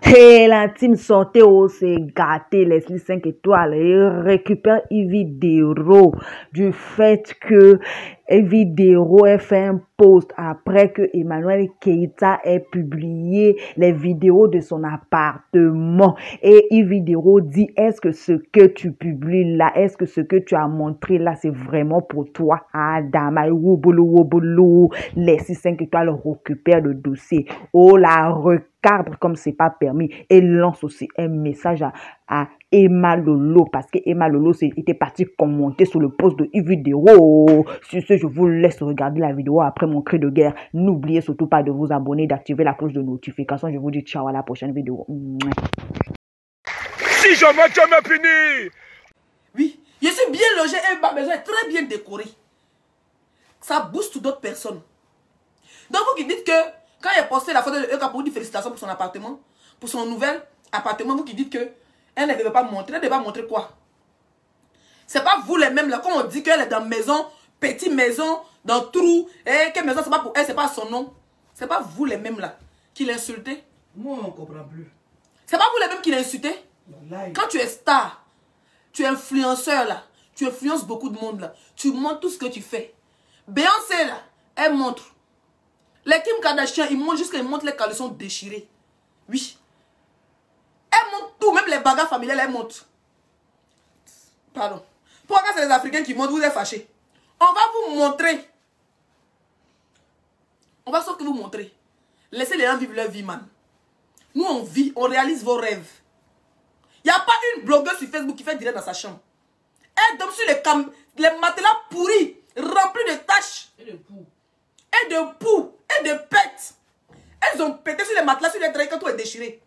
Et la team sortait au s'est gâté les 5 étoiles et récupère une vidéo du fait que une vidéo ait fait un post après que Emmanuel Keita ait publié les vidéos de son appartement. Et une vidéo dit, est-ce que ce que tu publies là, est-ce que ce que tu as montré là, c'est vraiment pour toi? Adama, woboulou, les 5 étoiles récupèrent le dossier. Oh, la recadre comme c'est pas permis et lance aussi un message à Emma Lolo parce que Emma Lolo était partie commenter sur le post de une vidéo. Sur ce, je vous laisse regarder la vidéo après mon cri de guerre. N'oubliez surtout pas de vous abonner, d'activer la cloche de notification. Je vous dis ciao à la prochaine vidéo. Si jamais tu me punis. Oui, je suis bien logé et ma maison est très bien décorée. Ça booste d'autres personnes. Donc vous qui dites que quand il a posté la photo de Eka pour dire félicitations pour son appartement, pour son nouvel appartement, vous qui dites que elle ne devait pas montrer, elle devait pas montrer quoi? C'est pas vous les mêmes là, comme on dit qu'elle est dans maison, petite maison, dans trou, et que maison c'est pas pour elle, c'est pas son nom. C'est pas vous les mêmes là qui l'insultez. Moi on comprend plus. C'est pas vous les mêmes qui l'insultez. Quand tu es star, tu es influenceur là, tu influences beaucoup de monde là, tu montres tout ce que tu fais. Beyoncé là, elle montre. Les Kim Kardashian, ils montrent jusqu'à ils montrent les caleçons déchirés. Oui. Elles montrent tout, même les bagarres familiales, elles montrent. Pardon. Pourquoi c'est les Africains qui montrent, vous êtes fâchés? On va vous montrer. On va sauf que vous montrer. Laissez les gens vivre leur vie, man. Nous, on vit, on réalise vos rêves. Il n'y a pas une blogueuse sur Facebook qui fait direct dans sa chambre. Elle dorme sur les matelas pourris, remplis de taches. Et de poux. Et de poux. Et de pètes. Elles ont pété sur les matelas, sur les draps, quand tout est déchiré.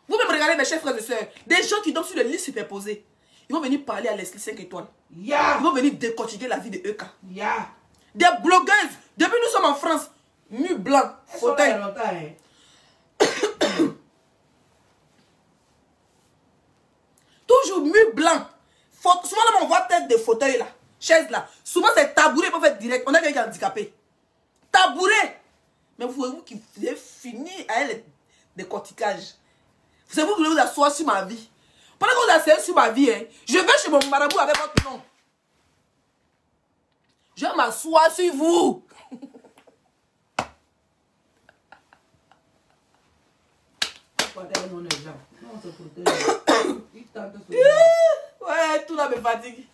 Vous-même regardez mes chers frères et sœurs. Des gens qui dorment sur le lit superposés. Ils vont venir parler à Leslie 5 étoiles. Yeah. Ils vont venir décortiquer la vie de Eka. Yeah. Des blogueuses. Depuis nous sommes en France. Nu blanc. Fauteuil. Toujours mu blanc. Souvent là, on voit tête de fauteuil là. Chaise là. Souvent c'est tabouret pour faire direct. On a quelqu'un handicapé. Tabouret. Mais vous qui avez fini à elle décortiquage. C'est vous qui voulez vous asseoir sur ma vie. Pendant que vous asseyez sur ma vie, hein, je vais chez mon marabout avec votre nom. Je vais m'asseoir sur vous. Ouais, tout là me fatigue.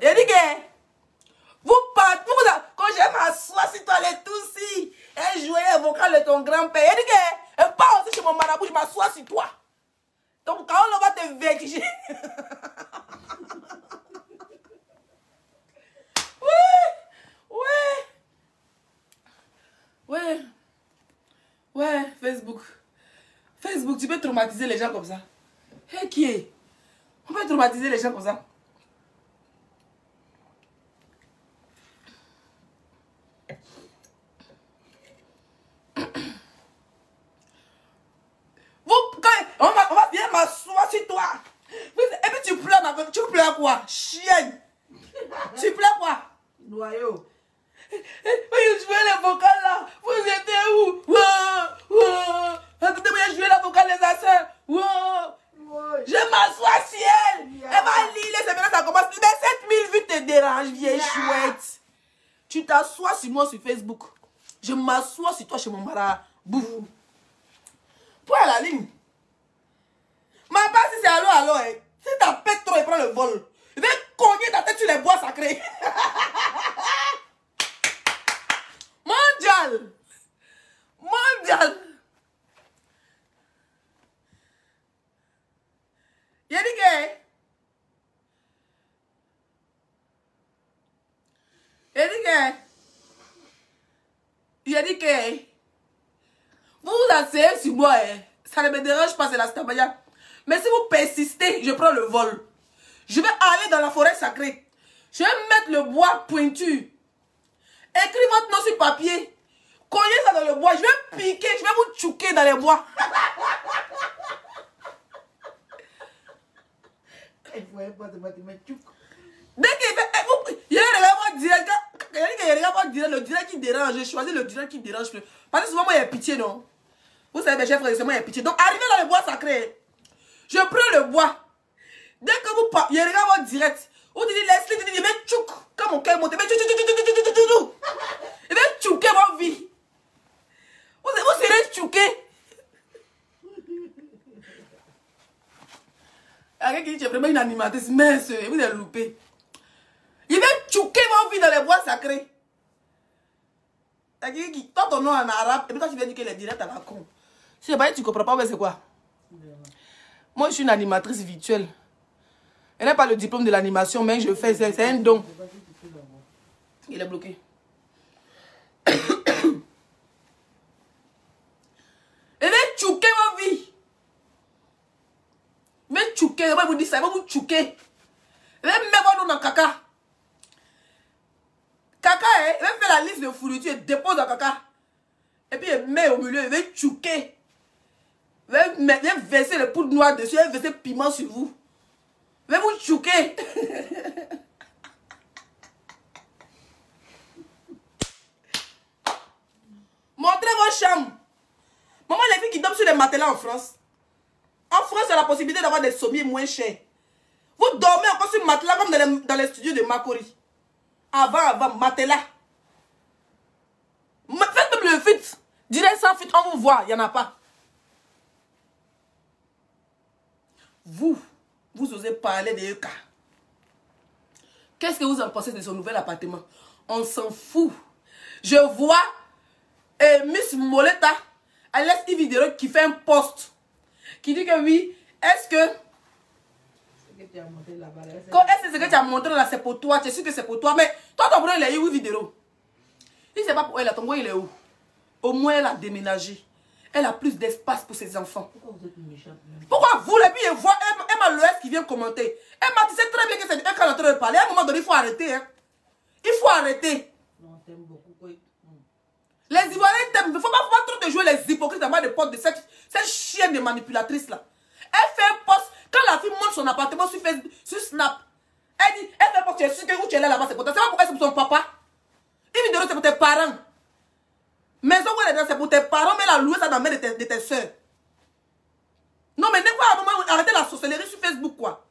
Et dit que vous partez, quand je m'assois sur toi les tous si et jouer un vocal de ton grand-père. Et dit que pas aussi chez mon marabout, je m'assois sur toi. Donc quand on va te vertiger. Ouais, Facebook. Facebook, tu peux traumatiser les gens comme ça. Hé, qui est? On peut traumatiser les gens comme ça. On va bien m'asseoir sur toi. Et puis tu pleures, tu pleures quoi? Chienne. Tu pleures quoi? Noyau. Je jouais les vocales là. Vous étiez où? Attendez, je jouais la vocale des asseurs. Je m'assois sur elle. Elle va lire, c'est maintenant ça commence. Mais 7000 vues te dérangent, vieille chouette. Tu t'assois sur moi sur Facebook. Je m'assois sur toi chez mon marabout. Pour la ligne. Ma part, si c'est allô, hein. Si t'as pète trop, il prend le vol. Il va cogner ta tête sur les bois sacrés. Mondial. Mondial. Il a dit que... Il a dit que... Vous vous asseyez sur moi, hein. Ça ne me dérange pas, c'est la stabaya. Mais si vous persistez, je prends le vol. Je vais aller dans la forêt sacrée. Je vais mettre le bois pointu. Écris votre nom sur papier. Cognez ça dans le bois. Je vais piquer, je vais vous tchouquer dans les bois. Dès qu'il fait... Il y a le direct qui dérange. J'ai choisi le direct qui dérange plus. Parce que souvent, moi, il y a pitié, non? Vous savez, mes chers frères, c'est moi, il y a pitié. Donc, arrivez dans le bois sacré. Je prends le bois. Dès que vous parlez, il regarde votre direct. Vous dites, Leslie, il va tchouk. Quand mon cœur monte, il va tchouk, tchouk, tchouk, tchouk, tchouk, tchouk. Il va tchouker votre vie. Vous serez tchouké. Quelqu'un qui dit, vraiment une animatrice, mince, vous avez loupé. Il va tchouker votre vie dans les bois sacrés. Toi, ton nom en arabe, et puis toi, tu viens dire qu'elle est directe à la con. Si je ne sais pas, tu ne comprends pas, mais c'est quoi? Moi, je suis une animatrice virtuelle. Elle n'a pas le diplôme de l'animation, mais je fais, c'est un don. Il est bloqué. Elle est tchouquée, ma vie. Elle va tchouquer, elle va vous dire ça, elle va vous tchouquer. Elle va mettre dans le caca. Caca, elle va faire la liste de fournitures et dépose dans caca. Et puis elle met au milieu, elle va tchouquer. Elle va verser le poudre noir dessus, elle va verser piment sur vous. Elle va vous tchouquer. Montrez vos chambres. Maman, les filles qui dorment sur les matelas en France. En France, il y a la possibilité d'avoir des sommiers moins chers. Vous dormez encore sur le matelas comme dans les studios de Makori. Avant, matelas. Faites même le fit. Direct sans fit, on vous voit, il n'y en a pas. Vous osez parler de Eka. Qu'est-ce que vous en pensez de son nouvel appartement? On s'en fout. Je vois Miss Moleta, Alice Ividero qui fait un post. Qui dit que oui, est-ce que... Est-ce que ce que tu as montré là, c'est pour toi? Tu es sûr que c'est pour toi? Mais toi, ton bras, il est où, vidéo? Il ne sait pas pour elle, ton bras, il est où? Au moins, elle a déménagé. Elle a plus d'espace pour ses enfants. Pourquoi vous êtes méchante? Pourquoi vous, et puis elle voit Emma Loès qui vient commenter. Emma, tu sais très bien que c'est un en train de parler. À un moment donné, il faut arrêter. Hein. Il faut arrêter. Non, t'aimes beaucoup. Oui. Les Ivoiriens t'aiment. Il ne faut pas trop te jouer les hypocrites en bas de porte de cette chienne de manipulatrice là. Elle fait un post. Quand la fille monte son appartement sur Facebook, sur Snap, elle dit, elle fait un post, tu es sûr que où tu es là-bas, c'est pour toi. C'est pas pour elle, c'est pour son papa. Une vidéo, c'est pour tes parents. Maison où elle est, c'est pour tes parents, mais elle a loué ça dans la main de tes soeurs. Non, mais n'est pas à un moment, arrêtez la sorcellerie sur Facebook, quoi.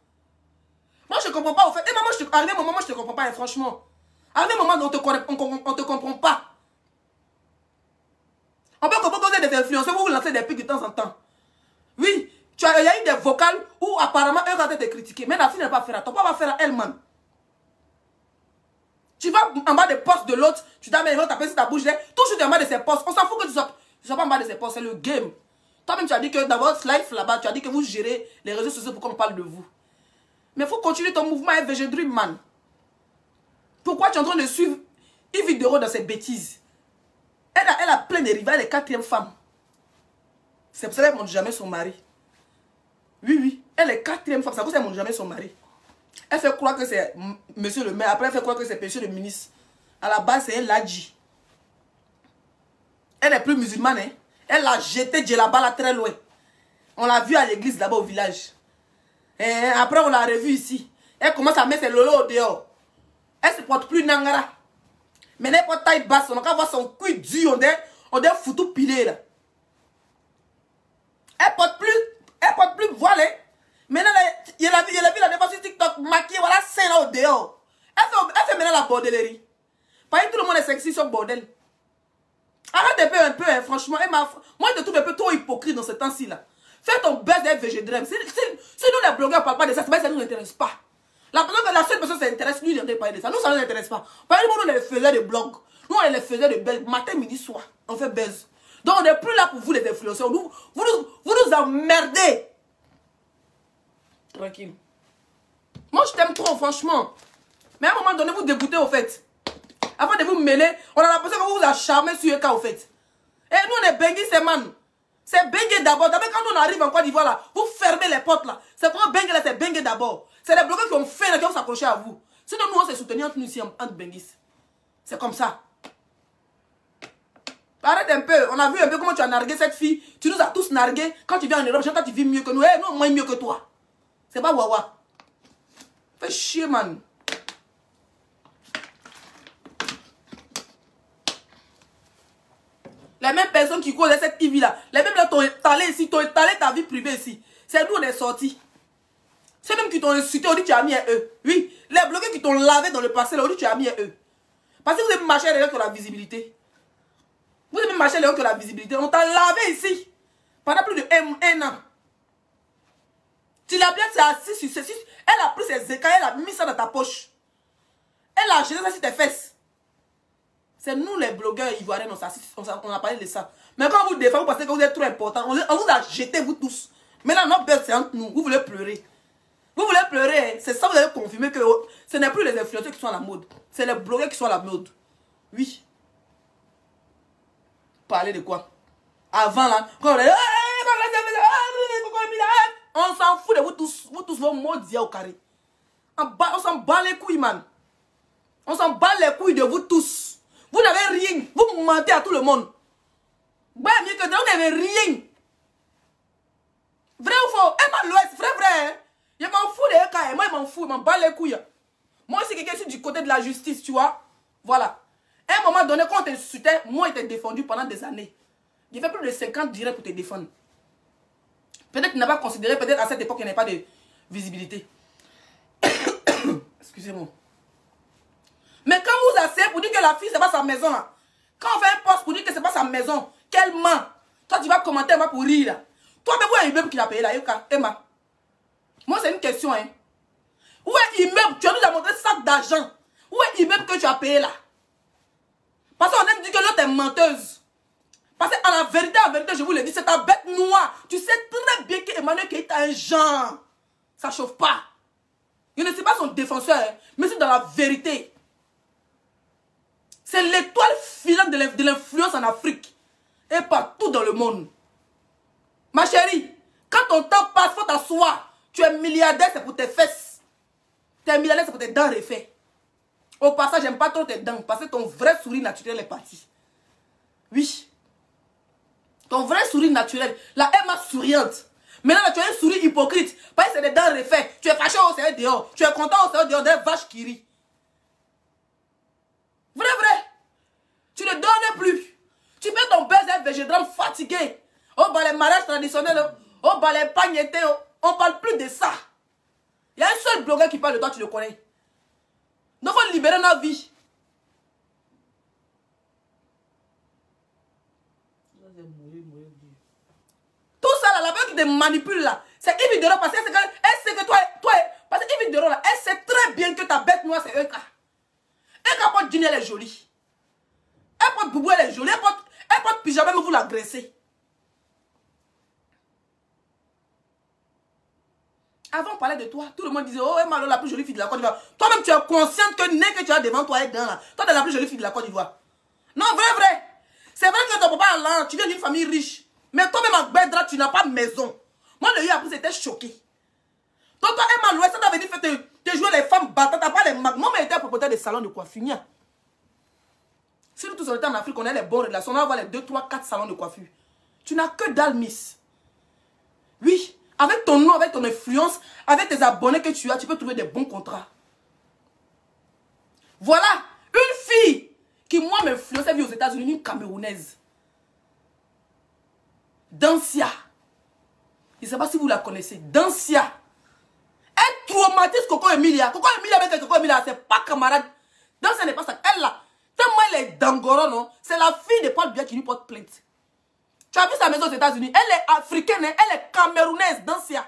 Moi, je ne comprends pas, au fait. Et maman, arrivé un moment, moi, je ne te comprends pas, hein, franchement. Arrivé un moment, on ne te comprend pas. On peut comprendre que vous êtes des influenceurs, vous vous lancez des pics de temps en temps. Oui, il y a eu des vocales où apparemment, eux, quand te critiquer. Mais la fille n'a pas fait à toi, va faire à elle-même. Tu vas en bas des postes de l'autre, tu t'amènes, ils vont taper sur ta bouche, toujours en bas de ses postes. On s'en fout que tu sois pas en bas de ses postes, c'est le game. Toi-même, tu as dit que dans votre life là-bas, tu as dit que vous gérez les réseaux sociaux pour qu'on parle de vous. Mais il faut continuer ton mouvement FVG Dream, man. Pourquoi tu es en train de suivre une vidéo dans ses bêtises? Elle a plein de rivales, elle est quatrième femme. C'est pour ça qu'elle ne montre jamais son mari. Oui, oui, elle est quatrième femme, c'est pour ça qu'elle ne montre jamais son mari. Elle fait croire que c'est monsieur le maire, après elle fait croire que c'est monsieur le ministre. À la base, c'est un ladji. Elle n'est plus musulmane, hein. Elle a jeté Djellaba là très loin. On l'a vu à l'église là-bas au village. Et après, on l'a revu ici. Elle commence à mettre ses lolos au dehors. Elle ne se porte plus Nangara. Mais elle porte taille basse. On va voir son cul dur. On dirait foutu pilé là. Elle porte plus voile. Hein. Maintenant, il a vu la défense sur TikTok maquillée. Voilà, scène là au dehors. Elle fait maintenant la bordellerie. Parce que tout le monde est sexy sur bordel. Arrête un peu, hein, franchement. Moi, je te trouve un peu trop hypocrite dans ce temps-ci là. Fais ton buzz FVG Dream. Si nous, les blogueurs, ne parlent pas de ça, ça ne nous intéresse pas. La seule personne qui s'intéresse, lui, il n'entend pas de ça. Nous, ça ne nous intéresse pas. Par exemple, nous, on les faisait de blogs. Nous, on les faisait de buzz. Matin, midi, soir. On fait buzz. Donc, on n'est plus là pour vous, les influenceurs. Vous nous emmerdez. Tranquille. Moi, je t'aime trop, franchement. Mais à un moment donné, vous dégoûtez, au fait. Avant de vous mêler, on a l'impression que vous vous acharmez sur Eka, au fait. Et nous, on est benguis, c'est man. C'est bengué d'abord. D'abord, quand on arrive en Côte d'Ivoire, là, vous fermez les portes, là. C'est quoi bengué, là, c'est bengué d'abord. C'est les bloqueurs qui ont fait, là, qui vont s'accrocher à vous. Sinon, nous, on s'est soutenus entre nous ici, entre benguis. C'est comme ça. Arrête un peu. On a vu un peu comment tu as nargué cette fille. Tu nous as tous nargués. Quand tu viens en Europe, quand tu vis mieux que nous. Nous, moins mieux que toi. C'est pas wawa. Fais chier, man. Les mêmes personnes qui causent cette TV là, les mêmes là t'ont ici, t'ont étalé ta vie privée ici. C'est nous, on est sortis. C'est même qui t'ont insulté, on dit que tu as mis un E. Oui, les blogueurs qui t'ont lavé dans le passé, on dit que tu as mis un E. Parce que vous avez marché à l'heure que la visibilité. Vous avez marché à l'heure que la visibilité. On t'a lavé ici. Pendant plus de un an. Tu l'as bien, c'est assis sur ceci. Elle a pris ses écailles, elle a mis ça dans ta poche. Elle a jeté ça sur tes fesses. C'est nous les blogueurs ivoiriens, on a parlé de ça. Mais quand vous défendez, vous pensez que vous êtes trop important. On vous a jeté, vous tous. Maintenant, notre bête, c'est entre nous. Vous voulez pleurer. Vous voulez pleurer. C'est ça, vous avez confirmé que ce n'est plus les influenceurs qui sont à la mode. C'est les blogueurs qui sont à la mode. Oui. Parler de quoi? Avant, là, on s'en fout de vous tous vos mots d'hier au carré. On s'en bat les couilles, man. On s'en bat les couilles de vous tous. Vous n'avez rien. Vous mentez à tout le monde. Ouais, mieux que vous n'avez rien. Vrai ou faux? Emma l'Ouest, vrai. Hein? Je m'en fous des EKM. Moi, je m'en fous. Je m'en bats les couilles. Moi, c'est quelqu'un qui est du côté de la justice, tu vois. Voilà. À un moment donné, quand on t'insultait, moi, je t'ai défendu pendant des années. J'ai fait plus de 50 directs pour te défendre. Peut-être que tu n'as pas considéré, peut-être à cette époque, il n'y avait pas de visibilité. Excusez-moi. Mais quand vous asseyez pour dire que la fille, c'est pas sa maison, là. Quand on fait un post pour dire que c'est pas sa maison, qu'elle ment. Toi, tu vas commenter, moi, pour rire, là. Toi, mais où est l'immeuble qu'il a payé, là, Emma? Moi, c'est une question, hein. Où est l'immeuble? Tu as nous montré sac d'argent. Où est l'immeuble que tu as payé, là? Parce qu'on aime dire que l'autre est menteuse. Parce qu'en la vérité, je vous le dis, c'est ta bête noire. Tu sais très bien qu'Emmanuel Keïta est un genre. Ça chauffe pas. Il ne sait pas son défenseur, hein, mais c'est dans la vérité. C'est l'étoile filante de l'influence en Afrique. Et partout dans le monde. Ma chérie, quand ton temps passe, il faut t'asseoir. Tu es milliardaire, c'est pour tes fesses. Tu es milliardaire, c'est pour tes dents refaits. Au passage, j'aime pas trop tes dents, parce que ton vrai sourire naturel est parti. Oui. Ton vrai sourire naturel. La Emma souriante. Maintenant, tu as un sourire hypocrite. Parce que c'est des dents refaites. Tu es fâché au sein dehors. Tu es content au sein dehors des vaches qui rient. Vrai. Tu ne donnes plus. Tu mets ton baiser végétal fatigué. Oh, bah les mariages traditionnels. Oh, bah les pagnetés. On parle plus de ça. Il y a un seul blogueur qui parle de toi, tu le connais. Donc, il faut libérer notre vie. Tout ça, là, la personne qui te manipule, là, c'est Yves Dero, parce qu'elle sait que toi, parce que Yves Dero, là, elle sait très bien que ta bête noire, c'est Eka. Eka porte jean, elle est jolie. Elle porte boubou, elle est jolie. Elle porte pyjama, mais vous l'agressez. Avant, on parlait de toi. Tout le monde disait, oh, Emma, la plus jolie fille de la Côte d'Ivoire. Toi-même, tu es consciente que nez que tu as devant toi est dedans, là. Toi, tu es la plus jolie fille de la Côte d'Ivoire. Non, vrai. C'est vrai que ton papa est là, tu viens d'une famille riche. Mais toi-même, en Bedra, tu n'as pas de maison. Moi, le gars, après, c'était choqué. Donc, toi, Emma, l'Ouest, ça t'avait dit, te jouer les femmes battantes, t'as pas les mags. Moi, mais était propriétaire des salons de coiffure. Si nous tous on était en Afrique, on a les bonnes relations, on va avoir les 2, 3, 4 salons de coiffure. Tu n'as que dalle, miss. Oui. Avec ton nom, avec ton influence, avec tes abonnés que tu as, tu peux trouver des bons contrats. Voilà, une fille qui, moi, m'influence, elle vit aux États-Unis, une Camerounaise. Dancia. Je ne sais pas si vous la connaissez. Dancia. Elle traumatise Coco Emilia. Coco Emilia avec Coco Emilia, c'est pas camarade. Dancia n'est pas ça. Elle là, tellement elle est dangoro, non? C'est la fille de Paul Biya qui lui porte plainte. Tu as vu sa maison aux États-Unis? Elle est africaine, hein? Elle est camerounaise, Dancia.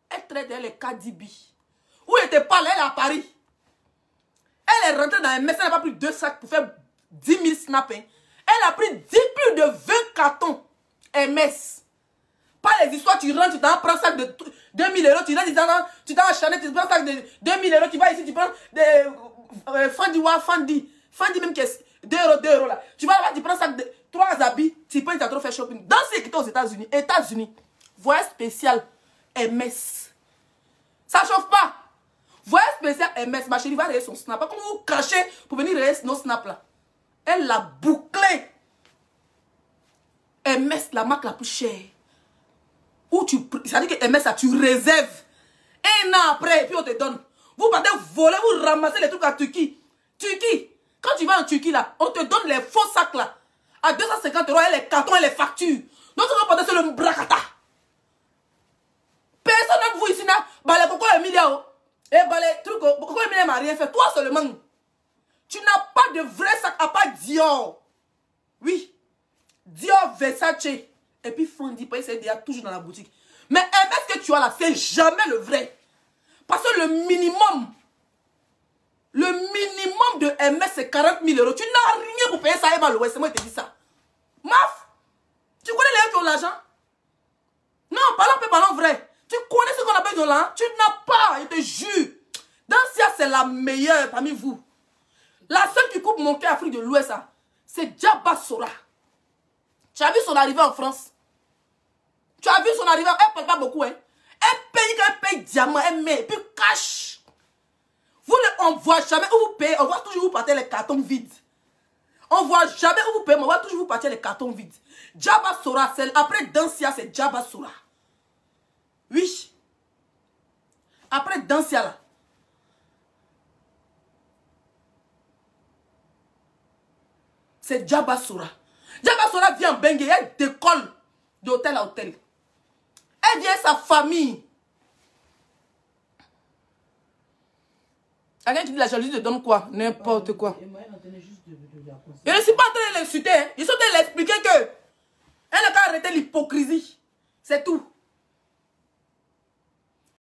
Elle traite, elle est Kadibi. Où elle était pas là, elle est à Paris. Elle est rentrée dans un mess, elle n'a pas pris 2 sacs pour faire 10 000 snaps. Hein? Elle a pris plus de 20 cartons MS. Pas les histoires, tu rentres, tu t'en prends un sac de 2 000 €, tu rentres, tu t'en achètes, tu prends un sac de 2 000 €, tu vas ici, tu prends des Fandi même qui est 2 € là. Tu vas là-bas, tu prends un sac de 3 habits, tu prends, tu as trop fait shopping. Dans ce qui est aux États-Unis, voyage spécial MS. Ça chauffe pas. Voyage spécial MS, ma chérie va rayer son snap. Comment vous crachez pour venir rayer nos snaps là? Elle l'a bouclé. MS, la marque la plus chère. Où tu, ça dit que MS, ça, tu réserves. Un an après, et puis on te donne. Vous partez voler, vous ramassez les trucs à Turquie. Turquie, quand tu vas en Turquie là, on te donne les faux sacs là. À 250 € et les cartons et les factures. Donc tu vas porter sur le bracata. rien fait. Toi seulement. Tu n'as pas de vrai sac à part Dior. Oui. Dior, Versace. Et puis Fendi, c'est déjà toujours dans la boutique. Mais Hermès que tu as là, c'est jamais le vrai. Parce que le minimum de Hermès, c'est 40 000 euros. Tu n'as rien pour payer ça. Et l'Ouest, moi, je te dis ça. Maf, tu connais les gens qui ont l'argent? Non, parlons vrai. Tu connais ce qu'on appelle de l'argent? Tu n'as pas, je te jure. Dancia, c'est la meilleure parmi vous. La seule qui coupe mon cœur Afrique de l'Ouest, c'est Djaba Sora. Tu as vu son arrivée en France? Tu as vu son arrivée? Elle ne parle pas beaucoup, hein? Elle paye diamant, elle met, et puis cash. Vous ne voit jamais où vous payez, on voit toujours vous partir les cartons vides. On voit jamais où vous payez, mais on voit toujours vous partir les cartons vides. Djaba Sora, après Dancia, c'est Djaba Sora. Oui. Après Dancia, là. C'est Djaba Sora. Djaba Sora vient en Bengue, elle décolle d'hôtel à hôtel. Elle vient sa famille. Quelqu'un qui dit la jalousie te donne quoi? N'importe quoi. Je ne suis pas en train de l'insulter. Hein. Je suis en train de l'expliquer que elle n'a qu'à arrêter l'hypocrisie. C'est tout.